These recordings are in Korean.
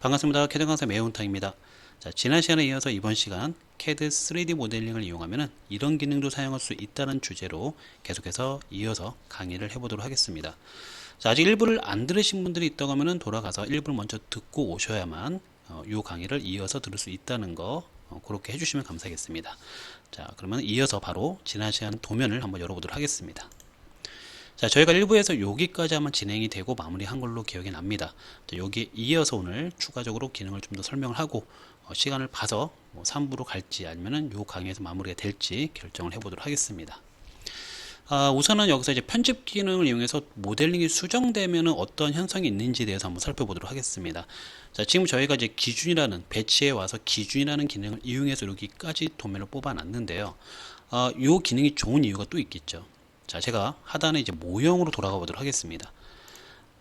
반갑습니다. 캐드 강사 매운탕입니다. 자, 지난 시간에 이어서 이번 시간 CAD 3D 모델링을 이용하면 이런 기능도 사용할 수 있다는 주제로 계속해서 이어서 강의를 해보도록 하겠습니다. 자, 아직 일부를 안 들으신 분들이 있다고 하면 돌아가서 일부를 먼저 듣고 오셔야만 이 강의를 이어서 들을 수 있다는 거 그렇게 해주시면 감사하겠습니다. 자, 그러면 이어서 바로 지난 시간 도면을 한번 열어보도록 하겠습니다. 자, 저희가 1부에서 여기까지 한번 진행이 되고 마무리한 걸로 기억이 납니다. 자, 여기에 이어서 오늘 추가적으로 기능을 좀 더 설명을 하고 시간을 봐서 3부로 갈지 아니면은 요 강의에서 마무리가 될지 결정을 해보도록 하겠습니다. 우선은 여기서 이제 편집 기능을 이용해서 모델링이 수정되면 어떤 현상이 있는지에 대해서 한번 살펴보도록 하겠습니다. 자, 지금 저희가 이제 기준이라는 배치에 와서 기준이라는 기능을 이용해서 여기까지 도면을 뽑아 놨는데요. 요 기능이 좋은 이유가 또 있겠죠. 자, 제가 하단에 이제 모형으로 돌아가 보도록 하겠습니다.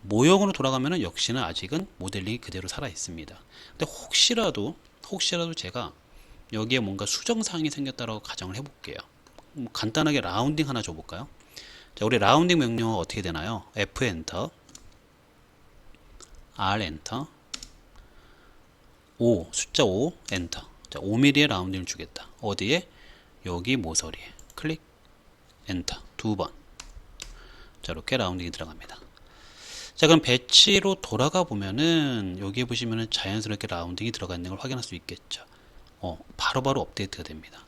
모형으로 돌아가면은 역시나 아직은 모델링이 그대로 살아 있습니다. 근데 혹시라도 제가 여기에 뭔가 수정사항이 생겼다고 가정을 해볼게요. 간단하게 라운딩 하나 줘볼까요? 자, 우리 라운딩 명령어 어떻게 되나요? F 엔터, R 엔터, O 숫자 5 엔터. 자, 5mm의 라운딩을 주겠다. 어디에? 여기 모서리에 클릭 엔터 두 번. 자, 이렇게 라운딩이 들어갑니다. 자, 그럼 배치로 돌아가 보면은 여기에 보시면은 자연스럽게 라운딩이 들어가 있는 걸 확인할 수 있겠죠. 바로바로 업데이트가 됩니다.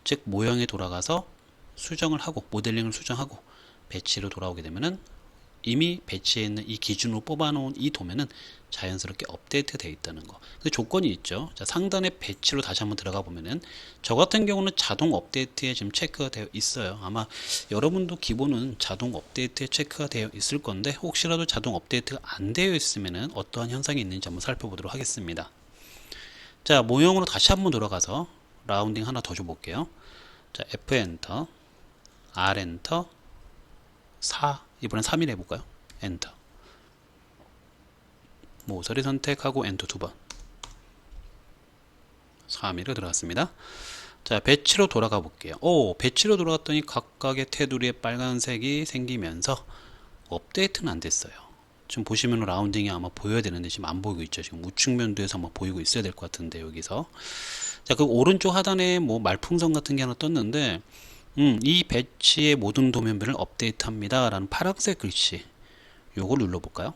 즉 모형에 돌아가서 수정을 하고 모델링을 수정하고 배치로 돌아오게 되면은 이미 배치에 있는 이 기준으로 뽑아놓은 이 도면은 자연스럽게 업데이트 되어 있다는 거. 그 조건이 있죠. 자, 상단에 배치로 다시 한번 들어가 보면은 저 같은 경우는 자동 업데이트에 지금 체크가 되어 있어요. 아마 여러분도 기본은 자동 업데이트에 체크가 되어 있을 건데 혹시라도 자동 업데이트가 안 되어 있으면은 어떠한 현상이 있는지 한번 살펴보도록 하겠습니다. 자, 모형으로 다시 한번 돌아가서 라운딩 하나 더 줘볼게요. 자, F 엔터, R 엔터, 4 이번엔 3일 해볼까요? 엔터. 모서리 선택하고 엔터 두 번. 3일로 들어갔습니다. 자, 배치로 돌아가 볼게요. 배치로 돌아갔더니 각각의 테두리에 빨간색이 생기면서 업데이트는 안 됐어요. 지금 보시면 라운딩이 아마 보여야 되는데 지금 안 보이고 있죠. 지금 우측 면도에서 아마 보이고 있어야 될 것 같은데 여기서. 자, 그 오른쪽 하단에 뭐 말풍선 같은 게 하나 떴는데 이 배치의 모든 도면별을 업데이트합니다 라는 파란색 글씨 요걸 눌러볼까요?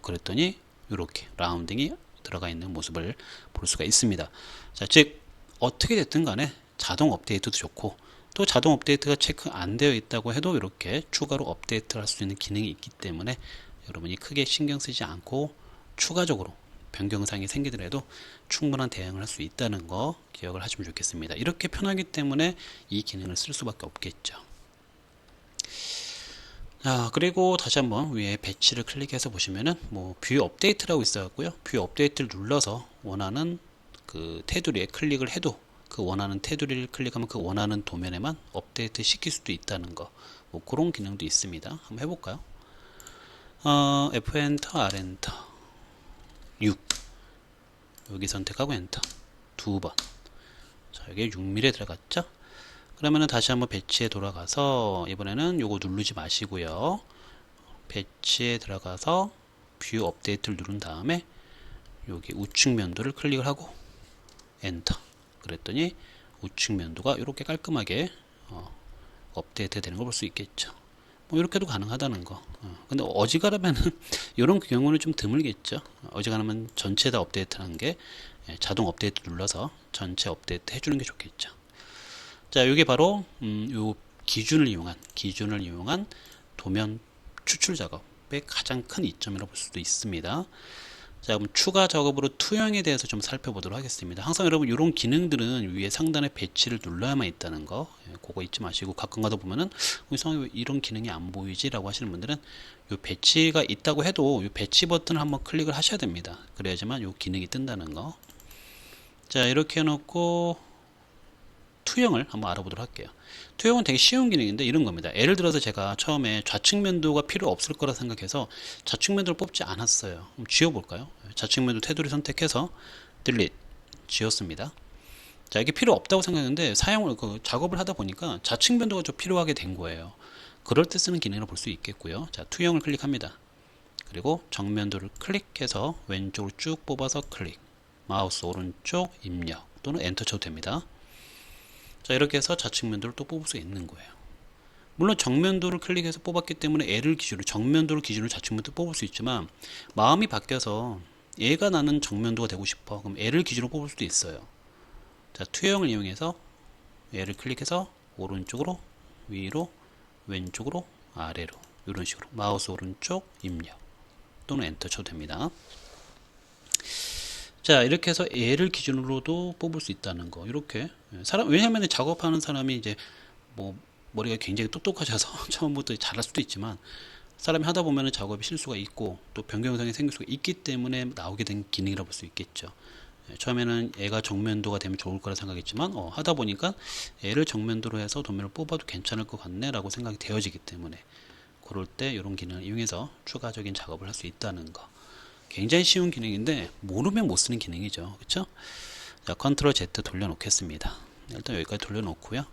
그랬더니 이렇게 라운딩이 들어가 있는 모습을 볼 수가 있습니다. 자, 즉 어떻게 됐든 간에 자동 업데이트도 좋고 또 자동 업데이트가 체크 안 되어 있다고 해도 이렇게 추가로 업데이트를 할 수 있는 기능이 있기 때문에 여러분이 크게 신경 쓰지 않고 추가적으로 변경사항이 생기더라도 충분한 대응을 할 수 있다는 거 기억을 하시면 좋겠습니다. 이렇게 편하기 때문에 이 기능을 쓸 수밖에 없겠죠. 자, 그리고 다시 한번 위에 배치를 클릭해서 보시면은 뷰 업데이트라고 있어갖고요. 뷰 업데이트를 눌러서 원하는 그 테두리에 클릭을 해도 그 원하는 테두리를 클릭하면 그 원하는 도면에만 업데이트 시킬 수도 있다는 거. 그런 기능도 있습니다. 한번 해볼까요? F 엔터, R 엔터 6 여기 선택하고 엔터 두 번. 자, 여기 6mm 들어갔죠? 그러면은 다시 한번 배치에 돌아가서 이번에는 요거 누르지 마시고요. 배치에 들어가서 뷰 업데이트를 누른 다음에 여기 우측 면도를 클릭을 하고 엔터. 그랬더니 우측 면도가 이렇게 깔끔하게 업데이트 되는 걸 볼 수 있겠죠. 이렇게도 가능하다는 거. 근데 어지간하면은 이런 경우는 좀 드물겠죠. 어지간하면 전체 다 업데이트하는 게 자동 업데이트 눌러서 전체 업데이트 해주는 게 좋겠죠. 자, 이게 바로 요 기준을 이용한 도면 추출 작업의 가장 큰 이점이라고 볼 수도 있습니다. 자, 그럼 추가 작업으로 투영에 대해서 좀 살펴보도록 하겠습니다. 항상 여러분 이런 기능들은 위에 상단에 배치를 눌러야만 있다는 거 그거 잊지 마시고 가끔 가다 보면은 이상하게 왜 이런 기능이 안 보이지? 라고 하시는 분들은 요 배치가 있다고 해도 요 배치 버튼을 한번 클릭을 하셔야 됩니다. 그래야지만 요 기능이 뜬다는 거. 자, 이렇게 해놓고 투영을 한번 알아보도록 할게요. 투영은 되게 쉬운 기능인데 이런 겁니다. 예를 들어서 제가 처음에 좌측 면도가 필요 없을 거라 생각해서 좌측 면도를 뽑지 않았어요. 그럼 지워볼까요? 좌측 면도 테두리 선택해서 딜릿 지웠습니다. 자, 이게 필요 없다고 생각했는데 작업을 하다 보니까 좌측 면도가 좀 필요하게 된 거예요. 그럴 때 쓰는 기능을 볼 수 있겠고요. 자, 투영을 클릭합니다. 그리고 정면도를 클릭해서 왼쪽으로 쭉 뽑아서 클릭, 마우스 오른쪽 입력 또는 엔터 쳐도 됩니다. 자, 이렇게 해서 좌측면도를 또 뽑을 수 있는 거예요. 물론 정면도를 클릭해서 뽑았기 때문에 L을 기준으로, 정면도를 기준으로 좌측면도 뽑을 수 있지만 마음이 바뀌어서 얘가 나는 정면도가 되고 싶어, 그럼 L을 기준으로 뽑을 수도 있어요. 자, 투영을 이용해서 얘를 클릭해서 오른쪽으로, 위로, 왼쪽으로, 아래로, 이런 식으로 마우스 오른쪽 입력 또는 엔터 쳐도 됩니다. 자, 이렇게 해서 얘를 기준으로도 뽑을 수 있다는 거. 이렇게 왜냐하면 작업하는 사람이 이제 뭐 머리가 굉장히 똑똑하셔서 처음부터 잘할 수도 있지만, 사람이 하다 보면 작업에 실수가 있고 또 변경사항이 생길 수가 있기 때문에 나오게 된 기능이라고 볼 수 있겠죠. 처음에는 얘가 정면도가 되면 좋을 거라 생각했지만 하다 보니까 얘를 정면도로 해서 도면을 뽑아도 괜찮을 것 같네 라고 생각이 되어지기 때문에, 그럴 때 이런 기능을 이용해서 추가적인 작업을 할 수 있다는 거. 굉장히 쉬운 기능인데 모르면 못 쓰는 기능이죠. 그쵸? 자, 컨트롤 Z 돌려놓겠습니다. 일단 여기까지 돌려놓고요.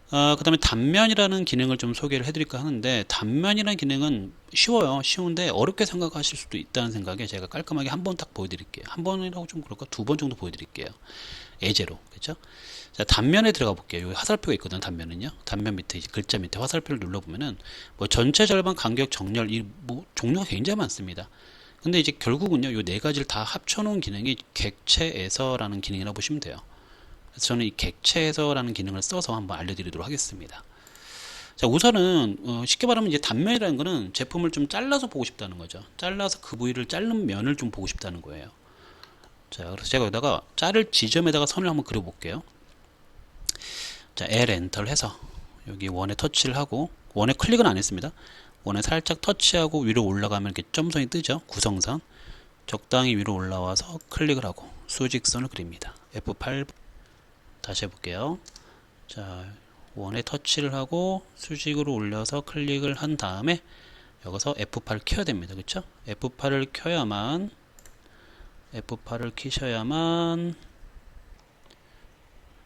그 다음에 단면이라는 기능을 좀 소개를 해드릴까 하는데, 단면이라는 기능은 쉬워요. 쉬운데 어렵게 생각하실 수도 있다는 생각에 제가 깔끔하게 한 번 딱 보여드릴게요. 한 번이라고 좀 그럴까? 두 번 정도 보여드릴게요. 예제로. 그죠? 자, 단면에 들어가 볼게요. 여기 화살표가 있거든요. 단면은요. 단면 밑에 이제 글자 밑에 화살표를 눌러보면은 뭐 전체 절반, 간격, 정렬, 이 뭐 종류가 굉장히 많습니다. 근데 이제 결국은요, 요 네 가지를 다 합쳐놓은 기능이 객체에서라는 기능이라고 보시면 돼요. 그래서 저는 이 객체에서라는 기능을 써서 한번 알려드리도록 하겠습니다. 자, 우선은 쉽게 말하면 이제 단면이라는 거는 제품을 좀 잘라서 보고 싶다는 거죠. 잘라서 그 부위를 자른 면을 좀 보고 싶다는 거예요. 자, 그래서 제가 여기다가 자를 지점에다가 선을 한번 그려 볼게요. 자, L 엔터를 해서 여기 원에 터치를 하고, 원에 클릭은 안 했습니다. 원에 살짝 터치하고 위로 올라가면 이렇게 점선이 뜨죠. 구성선. 적당히 위로 올라와서 클릭을 하고 수직선을 그립니다. F8. 다시 해볼게요. 자, 원에 터치를 하고 수직으로 올려서 클릭을 한 다음에 여기서 F8을 켜야 됩니다. 그쵸? F8을 켜야만, F8을 키셔야만,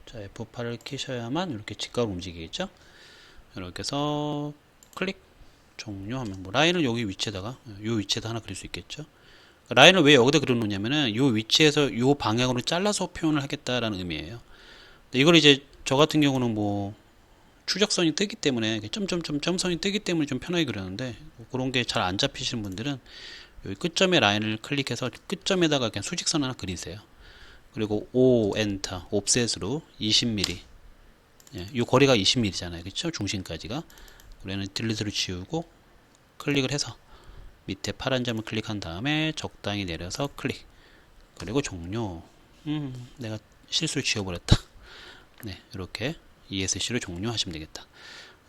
자, F8을 키셔야만 이렇게 직각으로 움직이겠죠? 이렇게 해서 클릭, 종료하면, 뭐 라인을 여기 위치에다가, 요 위치에다 하나 그릴 수 있겠죠? 라인을 왜 여기다 그려놓냐면은 요 위치에서 요 방향으로 잘라서 표현을 하겠다라는 의미예요. 이걸 이제 저 같은 경우는 뭐 추적선이 뜨기 때문에, 점선이 뜨기 때문에 좀 편하게 그렸는데, 그런 게 잘 안 잡히시는 분들은 여기 끝점에 라인을 클릭해서 끝점에다가 그냥 수직선 하나 그리세요. 그리고 O 엔터, 옵셋으로 20mm, 이 거리가 20mm잖아요. 그쵸? 중심까지가. 그러면 딜리트를 지우고 클릭을 해서 밑에 파란 점을 클릭한 다음에 적당히 내려서 클릭, 그리고 종료. 내가 실수로 지워버렸다. 네, 이렇게 ESC로 종료하시면 되겠다.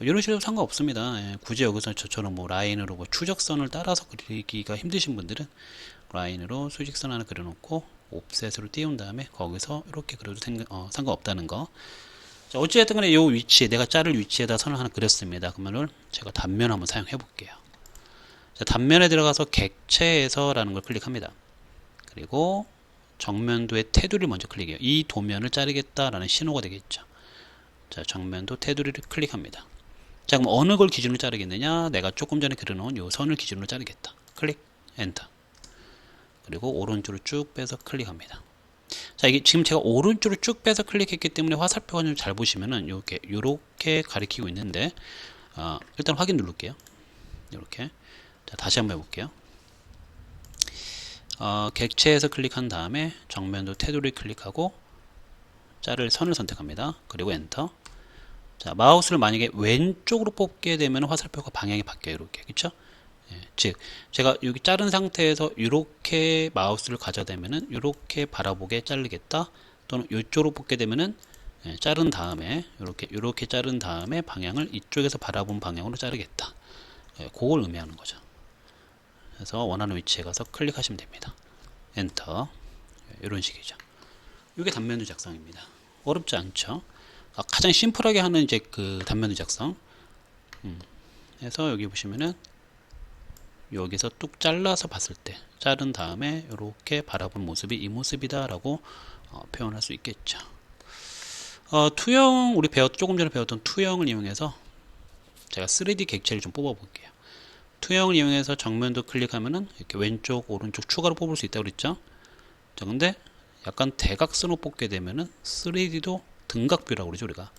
이런 식으로 상관없습니다. 굳이 여기서 저처럼 뭐 라인으로 뭐 추적선을 따라서 그리기가 힘드신 분들은 라인으로 수직선 하나 그려놓고 옵셋으로 띄운 다음에 거기서 이렇게 그려도 상관없다는 거. 자, 어찌됐든 간에 이 위치에, 내가 자를 위치에다 선을 하나 그렸습니다. 그러면 제가 단면 한번 사용해 볼게요. 자, 단면에 들어가서 객체에서 라는 걸 클릭합니다. 그리고 정면도의 테두리를 먼저 클릭해요. 이 도면을 자르겠다라는 신호가 되겠죠. 자, 정면도 테두리를 클릭합니다. 자, 그럼 어느 걸 기준으로 자르겠느냐? 내가 조금 전에 그려놓은 요 선을 기준으로 자르겠다. 클릭, 엔터. 그리고 오른쪽으로 쭉 빼서 클릭합니다. 자, 이게 지금 제가 오른쪽으로 쭉 빼서 클릭했기 때문에 화살표가 좀 잘 보시면은 요렇게 가리키고 있는데, 일단 확인 누를게요. 요렇게. 자, 다시 한번 해볼게요. 객체에서 클릭한 다음에 정면도 테두리 클릭하고 자를 선을 선택합니다. 그리고 엔터. 자, 마우스를 만약에 왼쪽으로 뽑게 되면 화살표가 방향이 바뀌어요. 이렇게. 그쵸? 즉, 제가 여기 자른 상태에서 이렇게 마우스를 가져대면은 이렇게 바라보게 자르겠다. 또는 이쪽으로 뽑게 되면은 자른 다음에 이렇게 자른 다음에 방향을 이쪽에서 바라본 방향으로 자르겠다. 그걸 의미하는 거죠. 그래서 원하는 위치에 가서 클릭하시면 됩니다. 엔터. 이런 식이죠. 이게 단면도 작성입니다. 어렵지 않죠? 가장 심플하게 하는 이제 그 단면도 작성. 그래서 여기 보시면은 여기서 뚝 잘라서 봤을 때, 자른 다음에 이렇게 바라본 모습이 이 모습이다 라고 표현할 수 있겠죠. 투영, 우리 조금 전에 배웠던 투영을 이용해서 제가 3D 객체를 좀 뽑아 볼게요. 투영을 이용해서 정면도 클릭하면은 이렇게 왼쪽 오른쪽 추가로 뽑을 수 있다고 그랬죠. 자, 근데 약간 대각선으로 뽑게 되면은 3D도 등각뷰라고 그러죠, 우리가.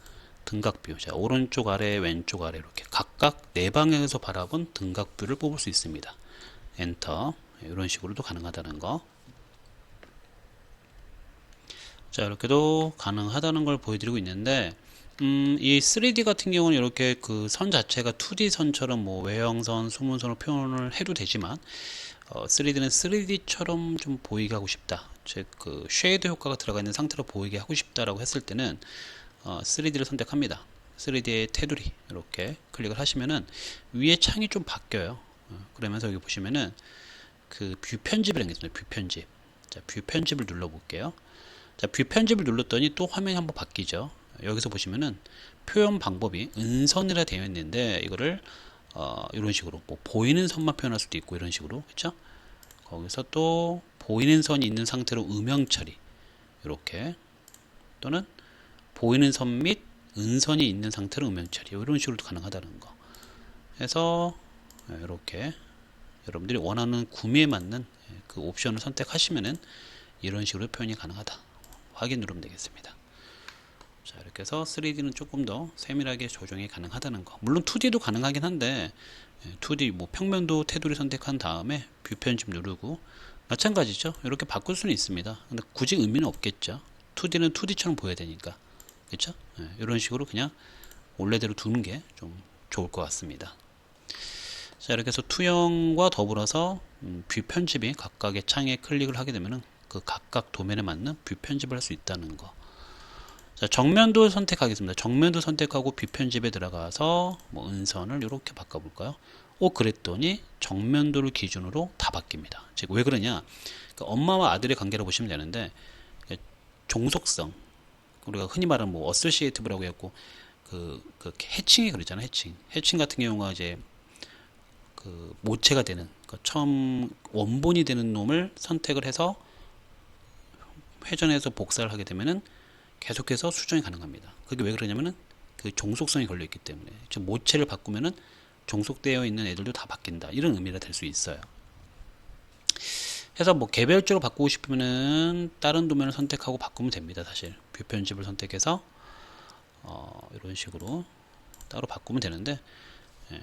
등각뷰. 자, 오른쪽 아래 왼쪽 아래 이렇게 각각 네 방향에서 바라본 등각뷰를 뽑을 수 있습니다. 엔터. 이런 식으로도 가능하다는 거. 자, 이렇게도 가능하다는 걸 보여드리고 있는데, 이 3D 같은 경우는 이렇게 그 선 자체가 2D 선처럼 뭐 외형선, 수문선으로 표현을 해도 되지만, 3D는 3D처럼 좀 보이게 하고 싶다. 즉, 그 쉐이드 효과가 들어가 있는 상태로 보이게 하고 싶다라고 했을 때는 3D를 선택합니다. 3D의 테두리 이렇게 클릭을 하시면은 위에 창이 좀 바뀌어요. 그러면서 여기 보시면은 그 뷰 편집이라는 게 있습니다. 뷰 편집. 자, 뷰 편집을 눌러 볼게요. 자, 뷰 편집을 눌렀더니 또 화면이 한번 바뀌죠. 여기서 보시면은 표현 방법이 은선이라 되어 있는데 이거를 이런 식으로 뭐 보이는 선만 표현할 수도 있고 이런 식으로, 그렇죠? 거기서 또 보이는 선이 있는 상태로 음영 처리 이렇게, 또는 보이는 선 및 은선이 있는 상태로 음영 처리 이런 식으로도 가능하다는 거. 해서 이렇게 여러분들이 원하는 구매에 맞는 그 옵션을 선택하시면은 이런 식으로 표현이 가능하다. 확인 누르면 되겠습니다. 자, 이렇게 해서 3D는 조금 더 세밀하게 조정이 가능하다는 거. 물론 2D도 가능하긴 한데 2D 뭐 평면도 테두리 선택한 다음에 뷰 편집 누르고 마찬가지죠. 이렇게 바꿀 수는 있습니다. 근데 굳이 의미는 없겠죠. 2D는 2D처럼 보여야 되니까. 그렇죠? 이런 식으로 그냥 원래대로 두는 게 좀 좋을 것 같습니다. 자, 이렇게 해서 투영과 더불어서 뷰 편집이 각각의 창에 클릭을 하게 되면은 그 각각 도면에 맞는 뷰 편집을 할 수 있다는 거. 자, 정면도 선택하겠습니다. 정면도 선택하고 뷰 편집에 들어가서 뭐 은선을 이렇게 바꿔볼까요? 그랬더니 정면도를 기준으로 다 바뀝니다. 즉, 왜 그러냐? 그러니까 엄마와 아들의 관계를 보시면 되는데, 종속성, 우리가 흔히 말하는 뭐 어소시에이티브라고 했고, 그 해칭이 그러잖아요. 해칭 같은 경우가 이제 그 모체가 되는, 그 처음 원본이 되는 놈을 선택을 해서 회전해서 복사를 하게 되면은 계속해서 수정이 가능합니다. 그게 왜 그러냐면은 그 종속성이 걸려 있기 때문에, 즉 모체를 바꾸면은 종속되어 있는 애들도 다 바뀐다, 이런 의미가 될 수 있어요. 해서 뭐 개별적으로 바꾸고 싶으면은 다른 도면을 선택하고 바꾸면 됩니다. 사실 뷰 편집을 선택해서 이런 식으로 따로 바꾸면 되는데,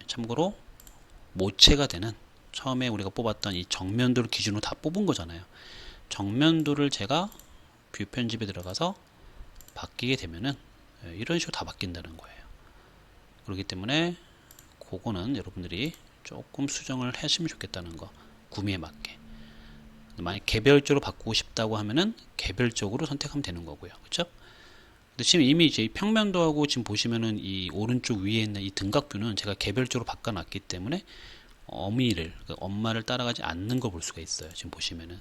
참고로 모체가 되는, 처음에 우리가 뽑았던 이 정면도를 기준으로 다 뽑은 거잖아요. 정면도를 제가 뷰 편집에 들어가서 바뀌게 되면은 이런 식으로 다 바뀐다는 거예요. 그렇기 때문에 그거는 여러분들이 조금 수정을 하시면 좋겠다는 거, 구매에 맞게. 만약 개별적으로 바꾸고 싶다고 하면은 개별적으로 선택하면 되는 거고요. 그렇죠? 근데 지금 이미 이제 평면도하고 지금 보시면은 이 오른쪽 위에 있는 이 등각뷰는 제가 개별적으로 바꿔놨기 때문에 어미를, 엄마를 따라가지 않는 걸 볼 수가 있어요. 지금 보시면은.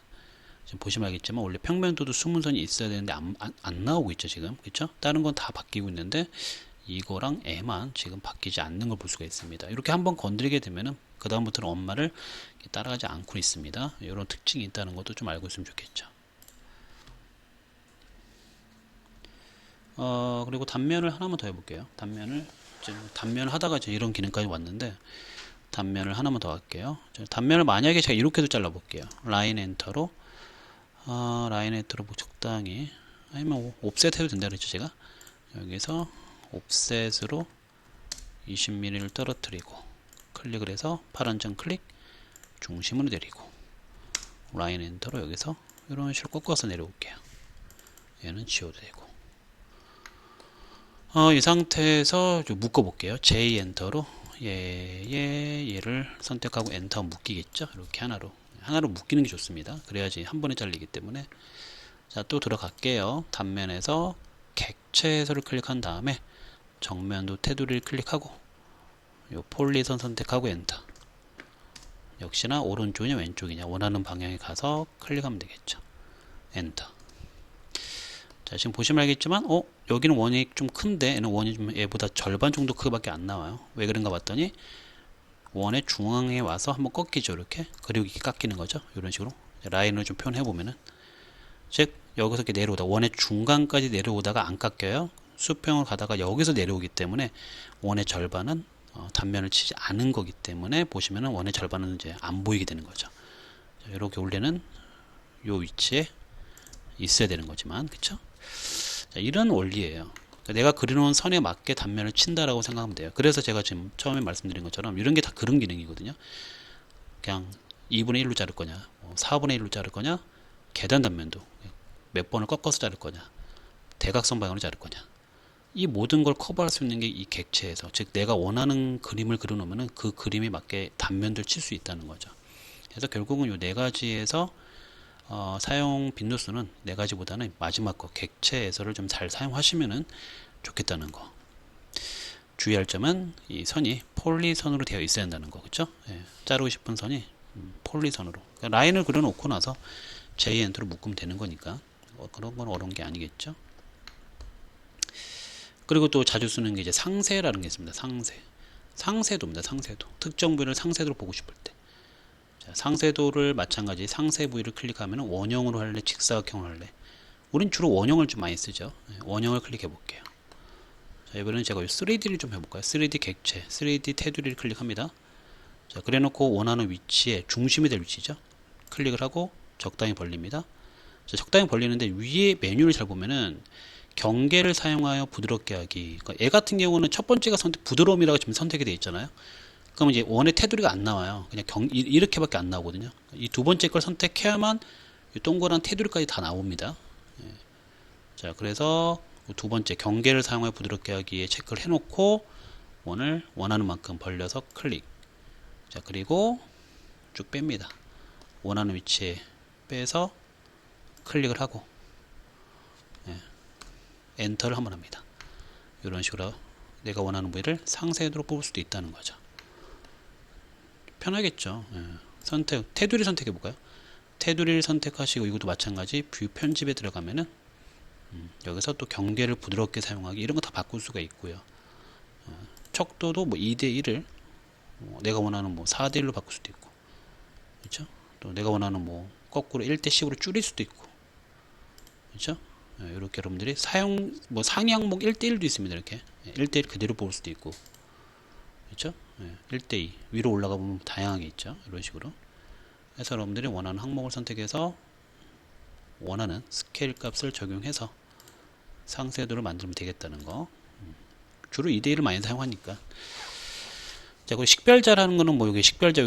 지금 보시면 알겠지만 원래 평면도도 수문선이 있어야 되는데 안 나오고 있죠, 지금. 그렇죠? 다른 건 다 바뀌고 있는데 이거랑 애만 지금 바뀌지 않는 걸 볼 수가 있습니다. 이렇게 한번 건드리게 되면은 그 다음부터는 엄마를 따라가지 않고 있습니다. 이런 특징이 있다는 것도 좀 알고 있으면 좋겠죠. 그리고 단면을 하나만 더 해볼게요. 단면을 하다가 이제 이런 기능까지 왔는데, 단면을 하나만 더 할게요. 단면을 만약에 제가 이렇게도 잘라볼게요. 라인 엔터로, 라인 엔터로 뭐 적당히, 아니면 옵셋 해도 된다 그랬죠, 제가. 여기서 옵셋으로 20mm를 떨어뜨리고, 클릭을 해서 파란 점 클릭, 중심으로 내리고, 라인 엔터로 여기서 이런 식으로 꺾어서 내려올게요. 얘는 지워도 되고. 이 상태에서 좀 묶어볼게요. J 엔터로 얘를 선택하고 엔터 묶이겠죠. 이렇게 하나로 묶이는 게 좋습니다. 그래야지 한 번에 잘리기 때문에. 자, 또 들어갈게요. 단면에서 객체 해설을 클릭한 다음에 정면도 테두리를 클릭하고 요 폴리선 선택하고 엔터. 역시나 오른쪽이냐 왼쪽이냐 원하는 방향에 가서 클릭하면 되겠죠. 엔터. 자, 지금 보시면 알겠지만 여기는 원이 좀 큰데 얘는 원이 좀 얘보다 절반 정도 크기밖에 안 나와요. 왜 그런가 봤더니 원의 중앙에 와서 한번 꺾이죠. 이렇게. 그리고 이렇게 깎이는 거죠. 이런 식으로 라인을 좀 표현해 보면은, 즉 여기서 이렇게 내려오다 원의 중간까지 내려오다가 안 깎여요. 수평을 가다가 여기서 내려오기 때문에 원의 절반은 단면을 치지 않은 거기 때문에 보시면은 원의 절반은 이제 안 보이게 되는 거죠. 자, 이렇게 원래는 요 위치에 있어야 되는 거지만, 그쵸? 자, 이런 원리예요. 그러니까 내가 그려놓은 선에 맞게 단면을 친다라고 생각하면 돼요. 그래서 제가 지금 처음에 말씀드린 것처럼 이런 게 다 그런 기능이거든요. 그냥 2분의 1로 자를 거냐, 4분의 1로 자를 거냐, 계단 단면도 몇 번을 꺾어서 자를 거냐, 대각선 방향으로 자를 거냐, 이 모든 걸 커버할 수 있는 게 이 객체에서, 즉 내가 원하는 그림을 그려놓으면 그 그림에 맞게 단면들을 칠 수 있다는 거죠. 그래서 결국은 이 네 가지에서 사용 빈도수는 네 가지보다는 마지막 거 객체에서를 좀 잘 사용하시면 좋겠다는 거. 주의할 점은 이 선이 폴리선으로 되어 있어야 한다는 거, 그쵸? 예, 자르고 싶은 선이 폴리선으로, 그러니까 라인을 그려놓고 나서 JNT로 묶으면 되는 거니까 그런 건 어려운 게 아니겠죠. 그리고 또 자주 쓰는 게 이제 상세라는 게 있습니다. 상세도입니다. 상세도. 특정 부위를 상세도로 보고 싶을 때. 자, 상세도를 마찬가지 상세 부위를 클릭하면 원형으로 할래, 직사각형으로 할래. 우린 주로 원형을 좀 많이 쓰죠. 원형을 클릭해 볼게요. 자, 이번에는 제가 3D를 좀 해볼까요? 3D 객체, 3D 테두리를 클릭합니다. 자, 그래 놓고 원하는 위치에 중심이 될 위치죠. 클릭을 하고 적당히 벌립니다. 자, 적당히 벌리는데 위에 메뉴를 잘 보면은 경계를 사용하여 부드럽게 하기. 그러니까 얘 같은 경우는 첫 번째가 부드러움이라고 지금 선택이 되어 있잖아요. 그럼 이제 원의 테두리가 안 나와요. 그냥 이렇게밖에 안 나오거든요. 이 두 번째 걸 선택해야만 이 동그란 테두리까지 다 나옵니다. 예. 자, 그래서 두 번째 경계를 사용하여 부드럽게 하기에 체크를 해놓고 원을 원하는 만큼 벌려서 클릭. 자, 그리고 쭉 뺍니다. 원하는 위치에 빼서 클릭을 하고, 예. 엔터를 한번 합니다. 이런 식으로 내가 원하는 부위를 상세도로 뽑을 수도 있다는 거죠. 편하겠죠. 예. 테두리 선택해 볼까요? 테두리를 선택하시고, 이것도 마찬가지 뷰 편집에 들어가면은 여기서 또 경계를 부드럽게 사용하기, 이런 거 다 바꿀 수가 있고요. 척도도 뭐 2대1을 내가 원하는 뭐 4대1로 바꿀 수도 있고, 그렇죠? 또 내가 원하는 뭐 거꾸로 1대10으로 줄일 수도 있고, 그렇죠? 이렇게 여러분들이 상위 항목 1대1도 있습니다. 이렇게 1대1 그대로 볼 수도 있고, 그렇죠? 1대2 위로 올라가 보면 다양하게 있죠. 이런 식으로 해서 여러분들이 원하는 항목을 선택해서 원하는 스케일 값을 적용해서 상세도를 만들면 되겠다는 거. 주로 2대1을 많이 사용하니까. 자, 그리고 식별자라는 거는 뭐 여기 식별자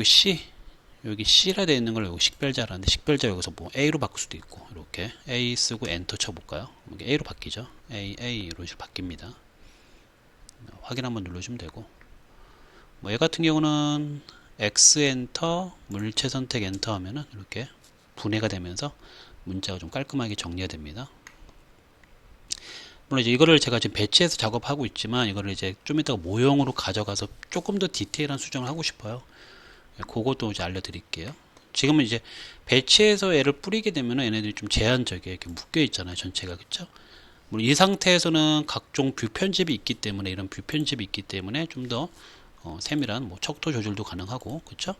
여기 C라 되어 있는 걸 여기 식별자라는데, 식별자 여기서 뭐 A로 바꿀 수도 있고, 이렇게 A 쓰고 엔터 쳐볼까요? 이게 A로 바뀌죠. A로 바뀝니다. 확인 한번 눌러주면 되고, 뭐 얘 같은 경우는 X 엔터, 물체 선택 엔터 하면은 이렇게 분해가 되면서 문자가 좀 깔끔하게 정리가 됩니다. 물론 이제 이거를 제가 지금 배치해서 작업하고 있지만, 이거를 이제 좀 이따가 모형으로 가져가서 조금 더 디테일한 수정을 하고 싶어요. 그것도 이제 알려드릴게요. 지금은 이제 배치해서 얘를 뿌리게 되면 얘네들이 좀 제한적이에요. 이렇게 묶여 있잖아요, 전체가. 그쵸? 물론 이 상태에서는 각종 뷰 편집이 있기 때문에, 이런 뷰 편집이 있기 때문에 좀 더 세밀한 뭐 척도 조절도 가능하고, 그쵸?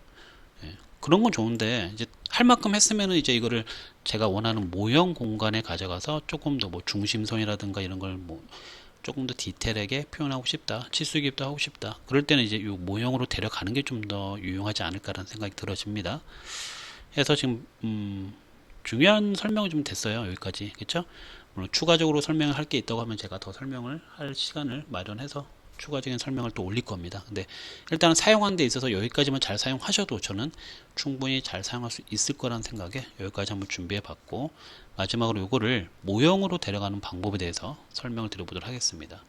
예, 그런 건 좋은데, 이제 할 만큼 했으면은 이제 이거를 제가 원하는 모형 공간에 가져가서 조금 더 뭐 중심선이라든가 이런 걸 뭐 조금 더 디테일하게 표현하고 싶다, 치수기입도 하고 싶다, 그럴 때는 이제 이 모형으로 데려가는 게 좀 더 유용하지 않을까라는 생각이 들어집니다. 그래서 지금 중요한 설명이 좀 됐어요. 여기까지. 그쵸? 물론 추가적으로 설명을 할 게 있다고 하면 제가 더 설명을 할 시간을 마련해서 추가적인 설명을 또 올릴 겁니다. 근데 일단은 사용하는 데 있어서 여기까지만 잘 사용하셔도 저는 충분히 잘 사용할 수 있을 거라는 생각에 여기까지 한번 준비해 봤고, 마지막으로 이거를 모형으로 데려가는 방법에 대해서 설명을 드려보도록 하겠습니다.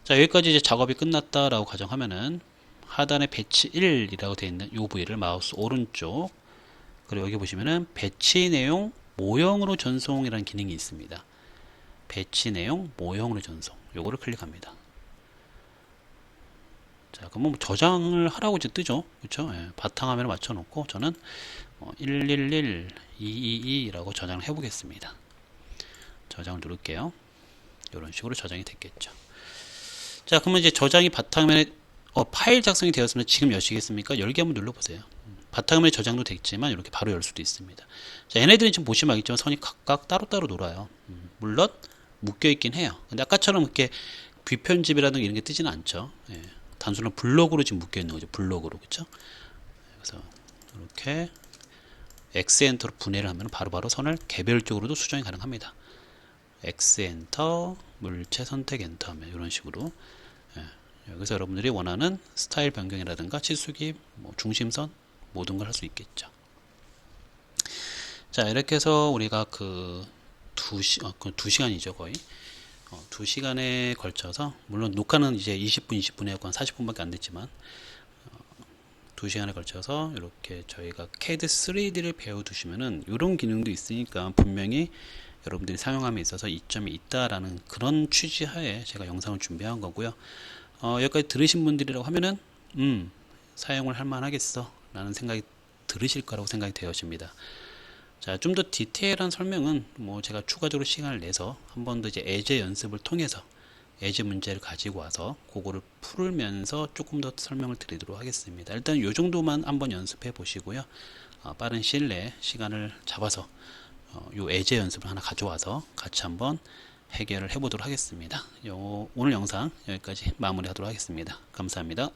자, 여기까지 이제 작업이 끝났다라고 가정하면은 하단에 배치 1이라고 되어 있는 이 부위를 마우스 오른쪽, 그리고 여기 보시면은 배치 내용 모형으로 전송이라는 기능이 있습니다. 배치 내용 모형으로 전송, 요거를 클릭합니다. 자, 그러면 저장을 하라고 이제 뜨죠. 그렇죠? 예, 바탕화면을 맞춰 놓고 저는 111 222라고 저장을 해 보겠습니다. 저장을 누를게요. 이런 식으로 저장이 됐겠죠. 자, 그러면 이제 저장이 바탕화면에 파일 작성이 되었으면 지금 여시겠습니까? 열기 한번 눌러보세요. 바탕화면에 저장도 됐지만 이렇게 바로 열 수도 있습니다. 자, 얘네들은 지금 보시면 알겠지만 선이 각각 따로따로 놀아요. 물론 묶여 있긴 해요. 근데 아까처럼 이렇게 뷰 편집이라든가 이런 게 뜨지는 않죠. 예. 단순한 블록으로 지금 묶여 있는 거죠. 블록으로. 그렇죠? 그래서 이렇게 X 엔터로 분해를 하면 바로바로 선을 개별적으로도 수정이 가능합니다. X 엔터, 물체 선택 엔터 하면 이런 식으로. 여기서 여러분들이 원하는 스타일 변경이라든가 치수기, 뭐 중심선 모든 걸 할 수 있겠죠. 자, 이렇게 해서 우리가 그 2시간이죠, 거의. 2시간에 걸쳐서, 물론 녹화는 이제 20분, 20분 해갖고 한 40분밖에 안 됐지만, 2시간에 걸쳐서 이렇게 저희가 CAD 3D를 배워두시면은 이런 기능도 있으니까 분명히 여러분들이 사용함에 있어서 이점이 있다라는 그런 취지하에 제가 영상을 준비한 거고요. 여기까지 들으신 분들이라고 하면은, 사용을 할 만하겠어 라는 생각이 들으실 거라고 생각이 되어집니다. 자, 좀 더 디테일한 설명은 뭐 제가 추가적으로 시간을 내서 한 번 더 이제 예제 연습을 통해서 예제 문제를 가지고 와서 그거를 풀면서 조금 더 설명을 드리도록 하겠습니다. 일단 이 정도만 한번 연습해 보시고요. 빠른 시일 내에 시간을 잡아서 요 예제 연습을 하나 가져와서 같이 한번 해결을 해 보도록 하겠습니다. 오늘 영상 여기까지 마무리하도록 하겠습니다. 감사합니다.